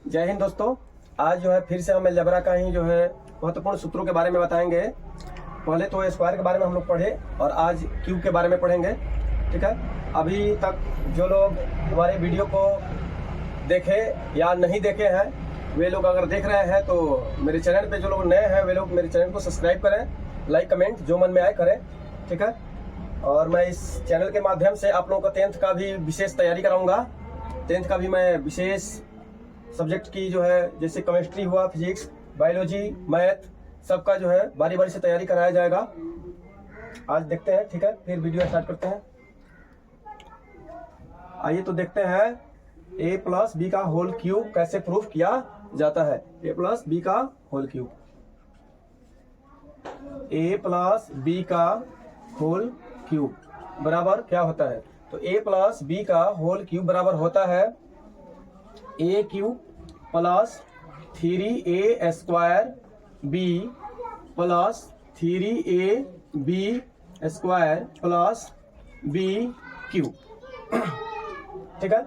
जय हिंद दोस्तों। आज जो है फिर से हम अलजेब्रा का ही जो है महत्वपूर्ण सूत्रों के बारे में बताएंगे। पहले तो स्क्वायर के बारे में हम लोग पढ़े और आज क्यूब के बारे में पढ़ेंगे। ठीक है, अभी तक जो लोग हमारे वीडियो को देखे या नहीं देखे हैं वे लोग अगर देख रहे हैं तो मेरे चैनल पे जो लोग नए हैं वे लोग मेरे चैनल को सब्सक्राइब करें, लाइक कमेंट जो मन में आए करें। ठीक है, और मैं इस चैनल के माध्यम से आप लोगों को 10th का भी विशेष तैयारी कराऊंगा। 10th का भी मैं विशेष सब्जेक्ट की जो है जैसे केमिस्ट्री हुआ, फिजिक्स, बायोलॉजी, मैथ, सबका जो है बारी बारी से तैयारी कराया जाएगा। आज देखते हैं। ठीक है, फिर वीडियो स्टार्ट करते हैं। आइए तो देखते हैं a प्लस बी का होल क्यूब कैसे प्रूफ किया जाता है। a प्लस बी का whole cube, a plus B का होल क्यूब बराबर क्या होता है? तो a प्लस बी का होल क्यूब बराबर होता है a cube plus 3a square b plus 3ab square plus b cube. ठीक है,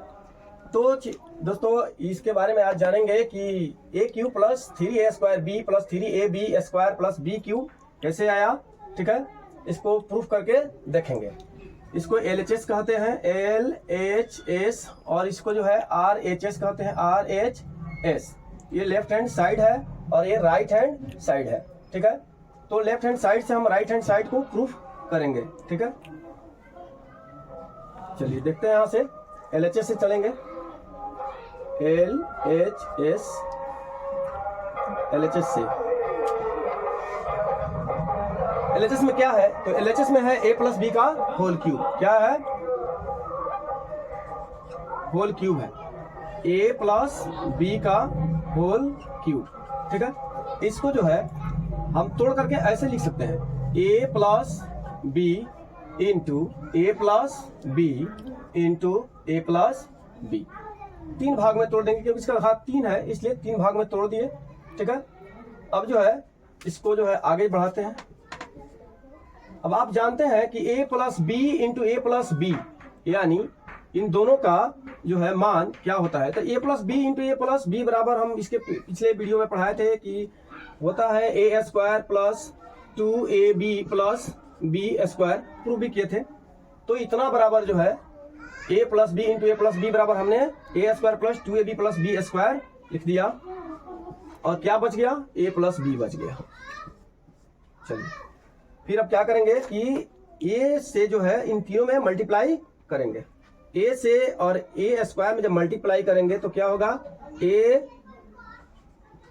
तो दोस्तों इसके बारे में आज जानेंगे कि a cube plus 3a square b plus 3ab square plus b cube कैसे आया। ठीक है, इसको प्रूफ करके देखेंगे। इसको LHS कहते हैं, LHS, और इसको जो है RHS कहते हैं, RHS। ये लेफ्ट हैंड साइड है और ये राइट हैंड साइड है। ठीक है, तो लेफ्ट हैंड साइड से हम राइट हैंड साइड को प्रूफ करेंगे। ठीक है, चलिए देखते हैं। यहां से LHS से चलेंगे। LHS से LHS में क्या है? तो LHS में है a प्लस बी का होल क्यूब। क्या है? होल क्यूब है, a प्लस बी का होल क्यूब। ठीक है, इसको जो है हम तोड़ करके ऐसे लिख सकते हैं, a plus B into A plus B into A plus B. 3 भाग में तोड़ देंगे क्योंकि इसका घात 3 है, इसलिए 3 भाग में तोड़ दिए। ठीक है, अब जो है इसको जो है आगे बढ़ाते हैं। अब आप जानते हैं कि a plus B into A plus B, यानी इन दोनों का जो है मान क्या होता है? तो a plus B into A plus B बराबर, हम इसके पिछले वीडियो में पढ़ाए थे कि होता है a square plus 2ab plus B square, prove भी किए थे। तो इतना बराबर जो है a plus B into A plus B बराबर हमने a square plus 2ab plus B square लिख दिया, और क्या बच गया? a प्लस बी बच गया। चलिए फिर अब क्या करेंगे कि a से जो है इन तीनों में मल्टीप्लाई करेंगे। a से और a स्क्वायर में जब मल्टीप्लाई करेंगे तो क्या होगा? a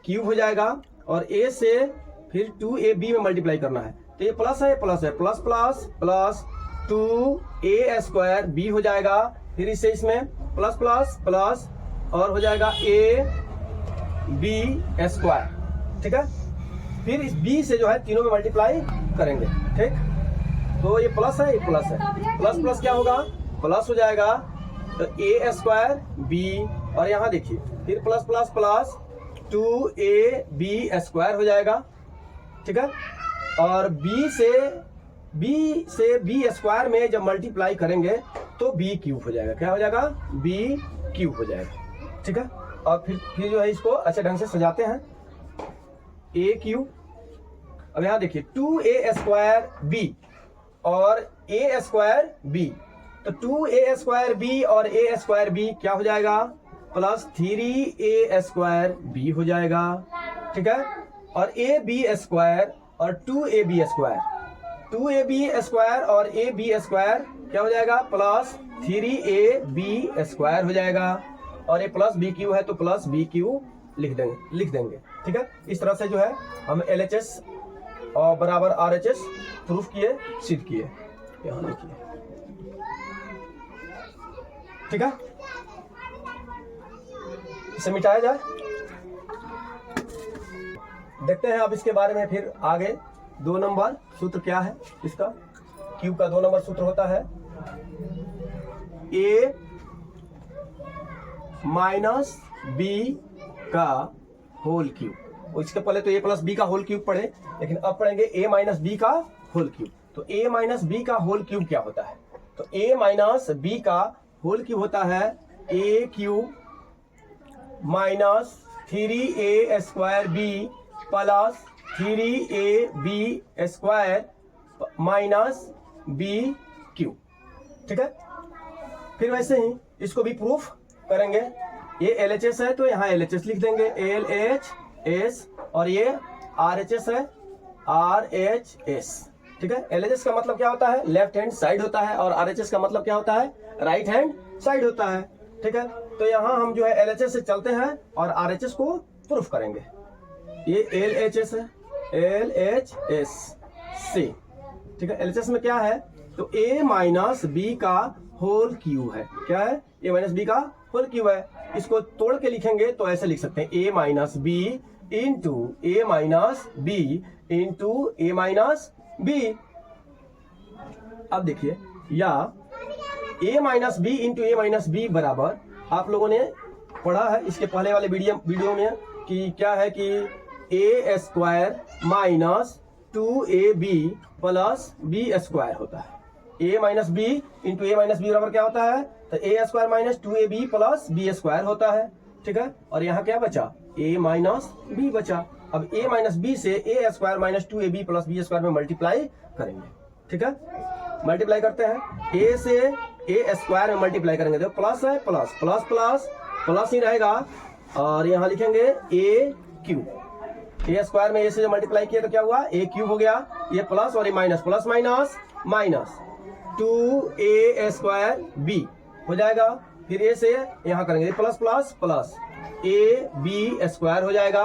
क्यूब हो जाएगा, और a से फिर 2ab में मल्टीप्लाई करना है तो ये प्लस है, प्लस है, plus plus plus 2a square b हो जाएगा। फिर इससे इसमें प्लस प्लस प्लस और हो जाएगा a b स्क्वायर। ठीक है, फिर इस b से जो है तीनों में मल्टीप्लाई करेंगे। ठीक, तो ये प्लस है, ये प्लस है, प्लस प्लस क्या होगा? प्लस हो जाएगा। तो a स्क्वायर b, और यहाँ देखिए फिर plus plus plus 2ab square हो जाएगा। ठीक है, और b से b स्क्वायर में जब मल्टीप्लाई करेंगे तो b क्यूब हो जाएगा। क्या हो जाएगा? b क्यूब हो जाएगा। ठीक है, और फिर जो है इसको अच्छे ढंग से सजाते हैं, a क्यूब। अब यहाँ देखिए 2a स्क्वायर b और a स्क्वायर b, तो 2a स्क्वायर b और a स्क्वायर b क्या हो जाएगा? प्लस 3a स्क्वायर b हो जाएगा। ठीक है, और ab स्क्वायर और 2ab स्क्वायर, 2ab स्क्वायर और ab स्क्वायर क्या हो जाएगा? प्लस 3ab स्क्वायर हो जाएगा, और ये प्लस b क्यू है तो प्लस b क्यू लिख देंगे। ठीक है, इस तरह से जो है हम LHS और बराबर RHS प्रूफ किए, सिद्ध किए। यहाँ लिखिए। ठीक है, इसे मिटाया जाए। देखते हैं अब इसके बारे में फिर आगे। 2 नंबर सूत्र क्या है इसका? क्यूब का 2 नंबर सूत्र होता है a माइनस बी का होल क्यूब। इसके पहले तो a प्लस बी का होल क्यूब पढ़े, लेकिन अब पढ़ेंगे a माइनस बी का होल क्यूब। तो a माइनस बी का होल क्यूब क्या होता है? तो a माइनस बी का होल क्यूब होता है a cube minus 3a square B plus 3ab square minus B cube. ठीक है, फिर वैसे ही इसको भी प्रूफ करेंगे। ये LHS है तो यहाँ LHS लिख देंगे, LHS, और ये RHS है, RHS। ठीक है, LHS का मतलब क्या होता है, लेफ्ट हैंड साइड होता है, और RHS का मतलब क्या होता है, राइट हैंड साइड होता है। ठीक है, तो यहाँ हम जो है LHS से चलते हैं और RHS को प्रूफ करेंगे। ये LHS है, LHS से। ठीक है, LHS में क्या है, तो a माइनस बी का होल क्यूब है। क्या है, a माइनस बी का होल क्यूब है। इसको तोड़ के लिखेंगे तो ऐसे लिख सकते हैं, a minus B into A minus B into A minus B. अब देखिए, या a minus B into A minus B बराबर, आप लोगों ने पढ़ा है इसके पहले वाले वीडियो में कि क्या है कि a square minus 2ab plus B square होता है। a minus B into A minus B बराबर क्या होता है, तो a square minus 2ab plus B square होता है। ठीक है, और यहाँ क्या बचा, a माइनस बी बचा। अब a माइनस बी से a square minus 2ab plus B square में मल्टीप्लाई करेंगे। ठीक है, मल्टीप्लाई करते हैं, a से a स्क्वायर में मल्टीप्लाई करेंगे तो प्लस है, प्लस प्लस प्लस प्लस ही रहेगा, और यहाँ लिखेंगे a क्यूब। a स्क्वायर में a से जो मल्टीप्लाई किया तो क्या हुआ, a क्यूब हो गया, ये प्लस और ये minus, plus minus minus 2a square b हो जाएगा। फिर a से यहाँ करेंगे plus plus plus a b square हो जाएगा।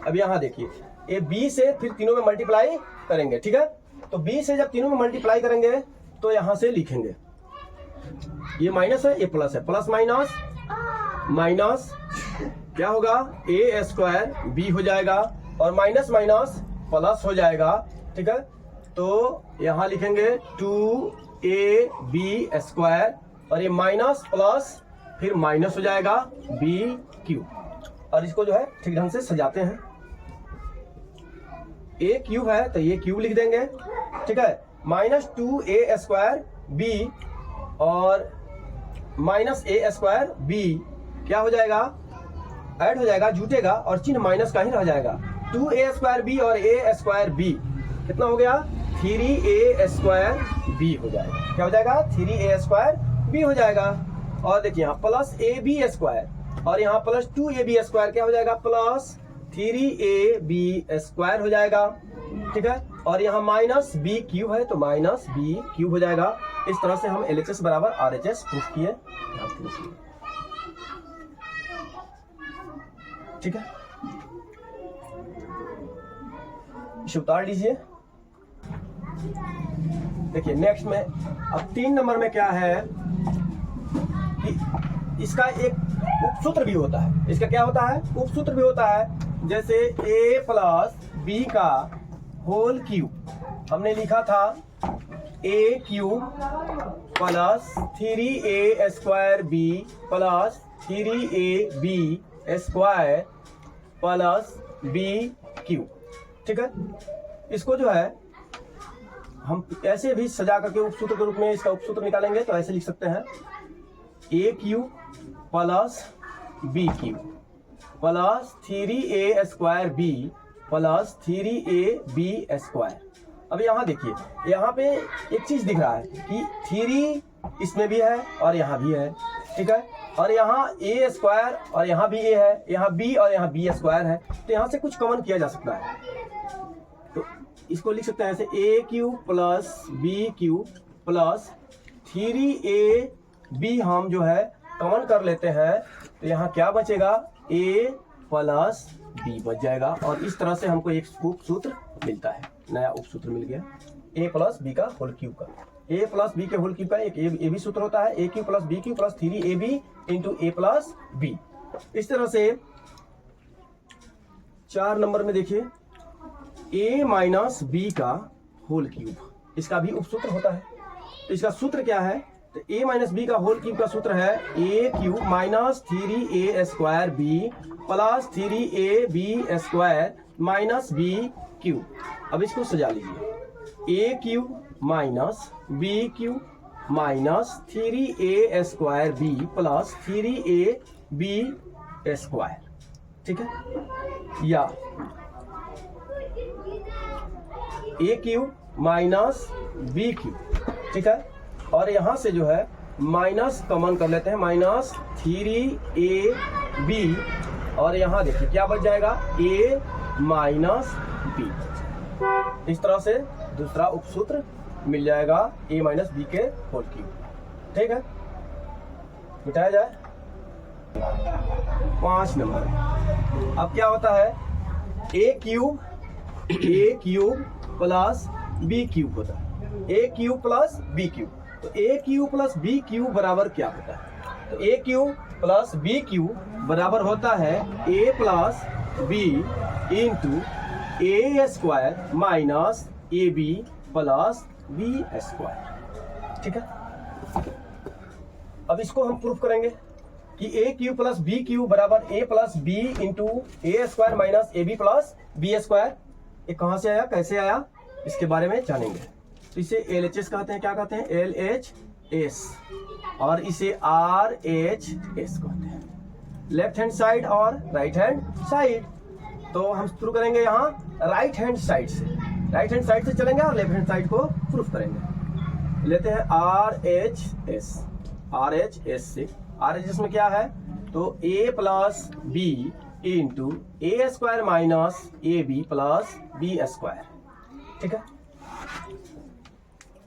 अब यहाँ देखिए, a b से फिर तीनों में मल्टीप्लाई करेंगे। ठीक है, तो b से जब तीनों में मल्टीप्लाई करेंगे तो यहाँ से लिखेंगे, ये माइनस है, ये प्लस है, प्लस माइनस माइनस क्या होगा, a स्क्वायर b हो जाएगा, और माइनस माइनस प्लस हो जाएगा। ठीक है, तो यहाँ लिखेंगे 2ab स्क्वायर, और ये माइनस प्लस फिर माइनस हो जाएगा b क्यूब। और इसको जो है ठीक ढंग से सजाते हैं, a क्यूब है तो ये क्यूब लिख देंगे। ठीक है, माइनस 2a स्क्वायर b और माइनस a स्क्वायर b क्या हो जाएगा, ऐड हो जाएगा, जुटेगा, और चिन्ह माइनस का ही रह जाएगा। 2a स्क्वायर b और a स्क्वायर b कितना हो गया, 3a स्क्वायर b हो जाएगा। क्या हो जाएगा, 3a स्क्वायर b हो जाएगा। और देखिए यहाँ प्लस ab स्क्वायर, और यहाँ प्लस 2ab स्क्वायर क्या हो जाएगा, प्लस 3ab स्क्वायर हो जाएगा। ठीक है, और यहाँ माइनस b क्यूब है तो माइनस b क्यूब हो जाएगा। इस तरह से हम LHS बराबर RHS प्रूफ किए। ठीक है, इसे उतार लीजिए। देखिए नेक्स्ट में, अब 3 नंबर में क्या है कि इसका एक उपसूत्र भी होता है। इसका क्या होता है, उपसूत्र भी होता है। जैसे a प्लस बी का होल क्यूब हमने लिखा था, a cube plus 3a square b plus 3ab square plus b cube. ठीक है, इसको जो है हम ऐसे भी सजा करके उपसूत्र के रूप में इसका उपसूत्र निकालेंगे तो ऐसे लिख सकते हैं, a cube plus b cube plus 3a square b plus 3ab square. अब यहाँ देखिए, यहाँ पे एक चीज दिख रहा है कि 3 इसमें भी है और यहाँ भी है। ठीक है, और यहाँ a स्क्वायर और यहाँ भी a है, यहाँ b और यहाँ b स्क्वायर है, तो यहाँ से कुछ कॉमन किया जा सकता है। तो इसको लिख सकते हैं ऐसे, a cube plus b cube plus 3ab हम जो है कॉमन कर लेते हैं, तो यहाँ क्या बचेगा, a प्लस b बच जाएगा। और इस तरह से हमको एक उपसूत्र मिलता है, नया उपसूत्र मिल गया, a प्लस b का होल क्यूब का। a प्लस b के होल क्यूब का एक ए बी सूत्र होता है, a cube plus b cube plus 3ab into a plus b। इस तरह से 4 नंबर में देखिए, a माइनस b का होल क्यूब, इसका भी उपसूत्र होता है। तो इसका सूत्र क्या है, तो a माइनस बी का होल क्यूब का सूत्र है a cube minus 3a square b plus 3ab square minus b cube. अब इसको सजा लीजिए, a cube minus b cube minus 3a square b plus 3ab square, ठीक है, या ए क्यूब माइनस बी क्यूब, ठीक है, और यहां से जो है माइनस कॉमन कर लेते हैं, माइनस 3ab, और यहां देखिए क्या बच जाएगा, a माइनस बी। इस तरह से दूसरा उपसूत्र मिल जाएगा a माइनस बी के होल क्यूब, ठीक है, मिटाया जाए। 5 नंबर, अब क्या होता है, a cube plus B cube होता है, a cube plus B cube, तो a cube plus B cube बराबर क्या होता है, तो a cube plus B cube बराबर होता है a plus B into A square minus A B plus B square, ठीक है। अब इसको हम प्रूफ करेंगे कि A cube plus B cube बराबर A plus B into A square minus A B plus B square. ये कहां से आया, कैसे आया, इसके बारे में जानेंगे। तो इसे LHS कहते हैं, क्या कहते हैं, LHS, और इसे RHS कहते हैं, लेफ्ट हैंड साइड और राइट हैंड साइड। तो हम शुरू करेंगे यहाँ राइट हैंड साइड से, राइट हैंड साइड से चलेंगे और लेफ्ट हैंड साइड को प्रूफ करेंगे। लेते हैं RHS से, RHS में क्या है, तो a plus B into A square minus A B plus B square, ठीक है।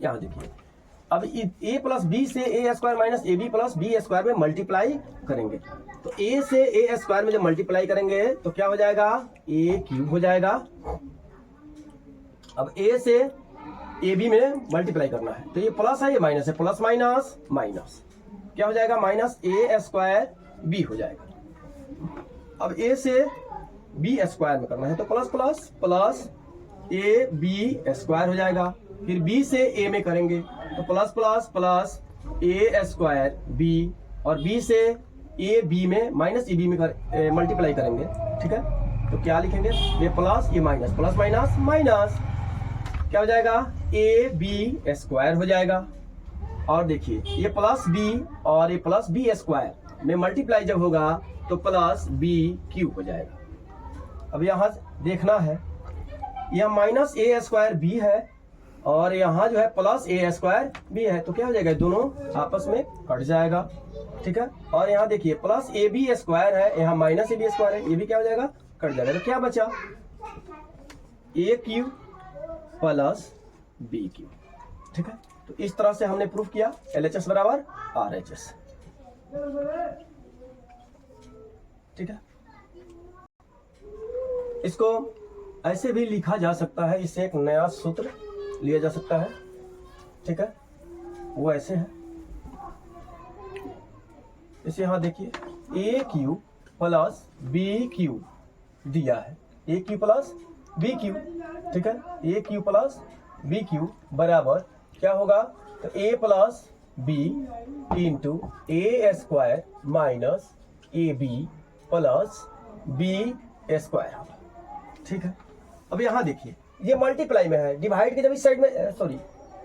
यहां देखिए, अब a प्लस बी से A square minus A B plus B square में मल्टीप्लाई करेंगे, तो a से ए स्क्वायर में जब मल्टीप्लाई करेंगे तो क्या हो जाएगा, a क्यूब हो जाएगा। अब a से ए बी में मल्टीप्लाई करना है, तो ये प्लस है, ये माइनस है, प्लस माइनस माइनस क्या हो जाएगा, माइनस ए स्क्वायर बी हो जाएगा। अब a से बी स्क्वायर में करना है, तो plus plus plus A B square हो जाएगा। फिर b से a में करेंगे तो plus plus plus A square B, और b से ए बी में माइनस ए बी में मल्टीप्लाई करेंगे, ठीक है। तो क्या लिखेंगे, ये प्लस ये माइनस, प्लस माइनस माइनस क्या हो जाएगा, ए बी स्क्वायर हो जाएगा। और देखिए ये प्लस बी और ये प्लस बी स्क्वायर में मल्टीप्लाई जब होगा तो प्लस बी क्यूब हो जाएगा। अब यहाँ देखना है, यह माइनस ए स्क्वायर बी है और यहाँ जो है प्लस ए स्क्वायर बी है, तो क्या हो जाएगा, दोनों आपस में कट जाएगा, ठीक है। और यहाँ देखिए प्लस ए बी स्क्वायर है, यहाँ माइनस ए बी स्क्वायर है, ये भी क्या हो जाएगा, कट जाएगा। तो क्या बचा, ए क्यूब प्लस बी क्यूब, ठीक है। तो इस तरह से हमने प्रूफ किया LHS बराबर RHS, ठीक है। इसको ऐसे भी लिखा जा सकता है, इससे एक नया सूत्र लिया जा सकता है, ठीक है। वो ऐसे है, इसे यहां देखिए, A cube plus B cube दिया है, A cube plus B cube, ठीक है। A cube plus B cube बराबर क्या होगा, तो A plus B into A square minus A B plus B square, ठीक है। अब यहां देखिए ये मल्टीप्लाई में है, डिवाइड के जब इस साइड में, सॉरी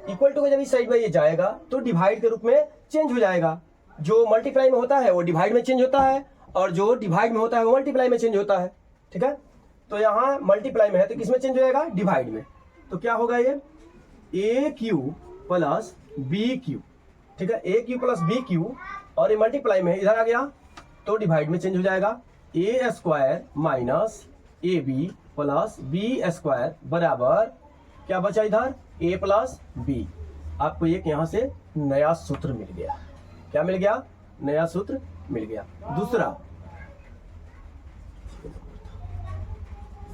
इक्वल टू के जब इस साइड में ये जाएगा तो डिवाइड के रूप में चेंज हो जाएगा। जो मल्टीप्लाई में होता है वो डिवाइड में चेंज होता है, और जो डिवाइड में होता है वो मल्टीप्लाई में चेंज होता है, ठीक है। तो यहाँ मल्टीप्लाई में है तो किसमें चेंज हो जाएगा, डिवाइड में। तो क्या होगा, ये ए क्यूब प्लस बी क्यूब, ठीक है, A cube plus B cube, और ये मल्टीप्लाई में इधर आ गया तो डिवाइड में चेंज हो जाएगा, A square minus A B plus B square बराबर क्या बचा इधर, ए प्लस बी। आपको एक यहां से नया सूत्र मिल गया, क्या मिल गया, नया सूत्र मिल गया। दूसरा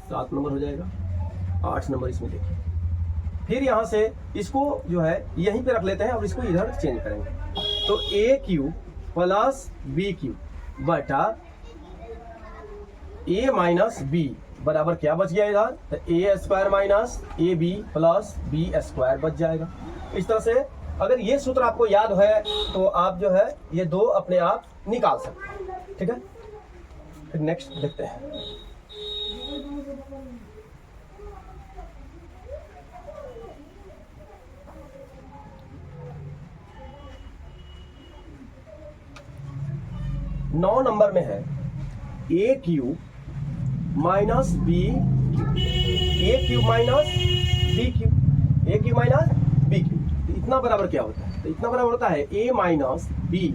7 नंबर हो जाएगा, 8 नंबर इसमें देखिए। फिर यहां से इसको जो है यहीं पे रख लेते हैं और इसको इधर चेंज करेंगे, तो ए क्यूब प्लस बी क्यूब बटा ए माइनस बी बराबर क्या बच गया इधर, तो A square minus A B plus B square बच जाएगा। इस तरह से अगर ये सूत्र आपको याद है तो आप जो है ये दो अपने आप निकाल सकते हैं, ठीक है। फिर नेक्स्ट देखते हैं, नौ नंबर में है A cube minus B cube, A cube minus B cube, A cube minus B cube. इतना बराबर क्या होता है? तो इतना बराबर होता है A minus B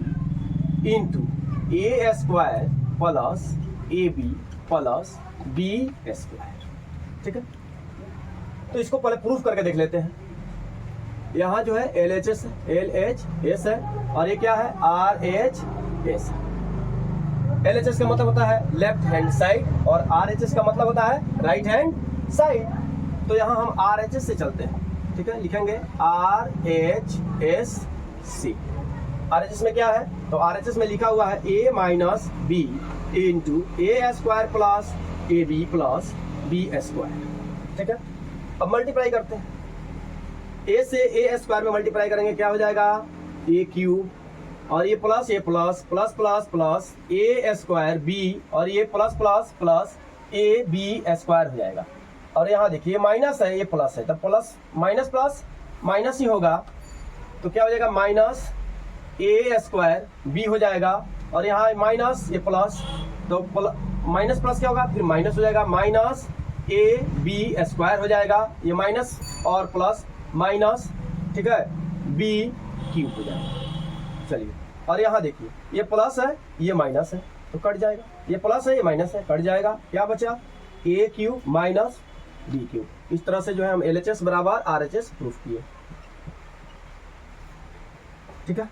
into A square plus A B plus B square. ठीक है, तो इसको पहले प्रूफ करके देख लेते हैं। यहाँ जो है LHS है और ये क्या है RHS। LHS का मतलब होता है लेफ्ट हैंड साइड और RHS का मतलब होता है राइट हैंड साइड। तो यहाँ हम RHS से चलते हैं। ठीक है, लिखेंगे RHS। RHS में क्या है? तो RHS में लिखा हुआ है A minus B into A square plus A B plus B square. ठीक है, अब मल्टीप्लाई करते हैं। ए से ए स्क्वायर में मल्टीप्लाई करेंगे, क्या हो जाएगा? ए क्यूब और ये plus plus plus plus A square B और ये plus plus plus A B square हो जाएगा। और यहाँ देखिए माइनस है, ये प्लस है, तब प्लस माइनस ही होगा। तो क्या हो जाएगा? माइनस ए स्क्वायर बी हो जाएगा और यहाँ माइनस ये प्लस, तो माइनस प्लस क्या होगा? फिर माइनस हो जाएगा, माइनस ए बी स्क्वायर हो जाएगा। ये माइनस और प्लस माइनस, ठीक है, बी क्यूब हो जाएगा। चलिए, और यहाँ देखिए ये प्लस है ये माइनस है तो कट जाएगा, ये प्लस है ये माइनस है कट जाएगा। क्या बचा? ए क्यूब माइनस बी क्यूब। इस तरह से जो है हम LHS बराबर RHS प्रूफ किए। ठीक है,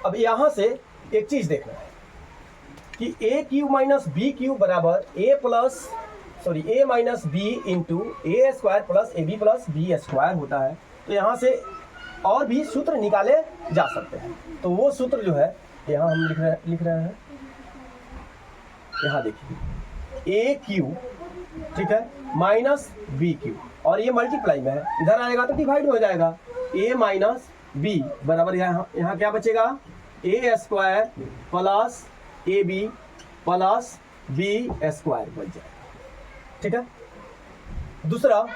अब यहाँ से एक चीज देखना है कि A cube minus B cube बराबर A minus B into A square plus A B plus B square होता है। तो यहाँ से और भी सूत्र निकाले जा सकते हैं। तो वो सूत्र जो है यहाँ हम लिख रहे हैं। यहाँ देखिए ए क्यूब, ठीक है, माइनस बी क्यूब और ये मल्टीप्लाई में है, इधर आएगा तो डिवाइड हो जाएगा। ए माइनस बी बराबर यहाँ क्या बचेगा? A square plus A B plus B square बच जाएगा। ठीक है, दूसरा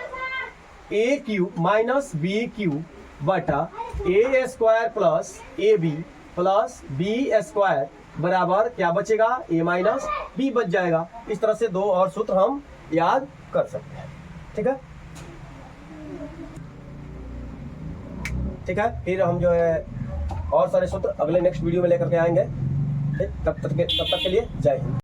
A cube minus B cube बटा A square plus A B plus B square बराबर क्या बचेगा? ए माइनस बी बच जाएगा। इस तरह से दो और सूत्र हम याद कर सकते हैं। ठीक है, ठीक है, फिर हम जो है और सारे सूत्र अगले नेक्स्ट वीडियो में लेकर के आएंगे। तब तक के लिए जय हिंद।